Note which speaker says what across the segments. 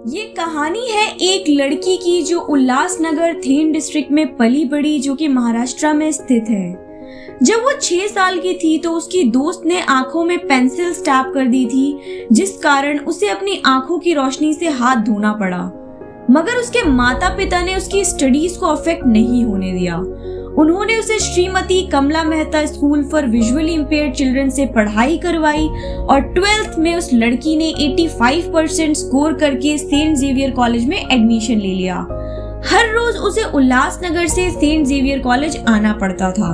Speaker 1: ये कहानी है एक लड़की की जो उल्लासनगर थेन डिस्ट्रिक्ट में पली बड़ी, जो कि महाराष्ट्र में स्थित है। जब वो 6 साल की थी तो उसकी दोस्त ने आंखों में पेंसिल स्टैब कर दी थी, जिस कारण उसे अपनी आंखों की रोशनी से हाथ धोना पड़ा। मगर उसके माता पिता ने उसकी स्टडीज को अफेक्ट नहीं होने दिया। उन्होंने उसे Shrimati Kamla Mehta school for visually impaired children से पढ़ाई करवाई और 12th में उस लड़की ने 85% स्कोर करके सेंट जेवियर कॉलेज में एडमिशन ले लिया। हर रोज उसे उल्लासनगर से सेंट जेवियर कॉलेज आना पड़ता था।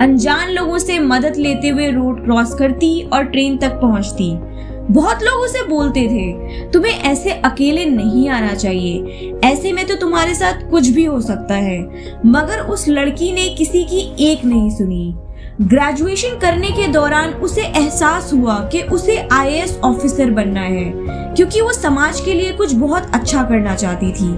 Speaker 1: अनजान लोगों से मदद लेते हुए रोड क्रॉस करती और ट्रेन तक पहुंचती। बहुत लोग उसे बोलते थे, तुम्हें ऐसे अकेले नहीं आना चाहिए, ऐसे में तो तुम्हारे साथ कुछ भी हो सकता है। मगर उस लड़की ने किसी की एक नहीं सुनी। ग्रेजुएशन करने के दौरान उसे एहसास हुआ कि उसे IAS ऑफिसर बनना है, क्योंकि वो समाज के लिए कुछ बहुत अच्छा करना चाहती थी।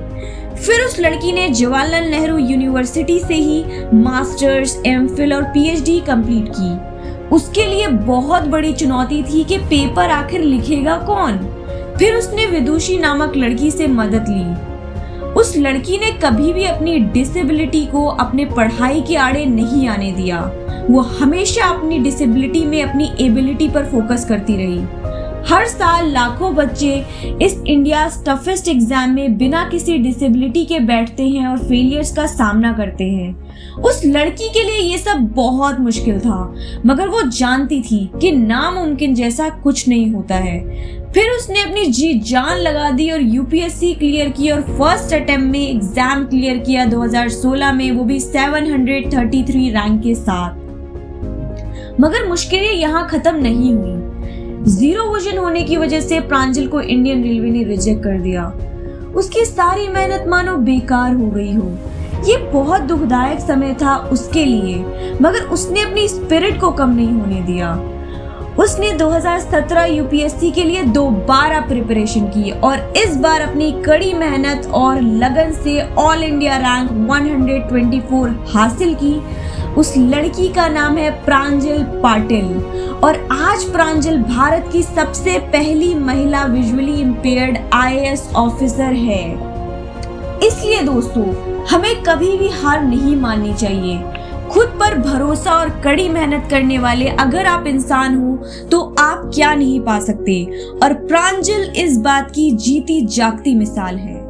Speaker 1: फिर उस लड़की ने जवाहरलाल नेहरू यूनिवर्सिटी से ही मास्टर्स, MPhil और PhD कंप्लीट की। उसके लिए बहुत बड़ी चुनौती थी कि पेपर आखिर लिखेगा कौन। फिर उसने विदुषी नामक लड़की से मदद ली। उस लड़की ने कभी भी अपनी डिसेबिलिटी को अपने पढ़ाई के आड़े नहीं आने दिया। वो हमेशा अपनी डिसेबिलिटी में अपनी एबिलिटी पर फोकस करती रही। हर साल लाखों बच्चे इस इंडिया टफेस्ट एग्जाम में बिना किसी डिसेबिलिटी के बैठते हैं और फेलियर्स का सामना करते हैं। उस लड़की के लिए ये सब बहुत मुश्किल था, मगर वो जानती थी कि नामुमकिन जैसा कुछ नहीं होता है। फिर उसने अपनी जी जान लगा दी और UPSC क्लियर की और फर्स्ट अटेम्प्ट में एग्जाम क्लियर किया 2016 में, वो भी 733 रैंक के साथ। मगर मुश्किलें यहाँ खत्म नहीं हुई। 0 विजन होने की वजह से प्रांजल को इंडियन रेलवे ने रिजेक्ट कर दिया। उसकी सारी मेहनत मानो बेकार हो गई हो। ये बहुत दुखदायक समय था उसके लिए, मगर उसने अपनी स्पिरिट को कम नहीं होने दिया। उसने 2017 UPSC के लिए दोबारा प्रिपरेशन की और इस बार अपनी कड़ी मेहनत और लगन से ऑल इंडिया रैंक 124 हासिल की। उस लड़की का नाम है प्रांजल पाटिल और आज प्रांजल भारत की सबसे पहली महिला विजुअली इम्पेयर्ड IAS ऑफिसर है। इसलिए दोस्तों, हमें कभी भी हार नहीं माननी चाहिए। खुद पर भरोसा और कड़ी मेहनत करने वाले अगर आप इंसान हो तो आप क्या नहीं पा सकते, और प्रांजल इस बात की जीती जागती मिसाल है।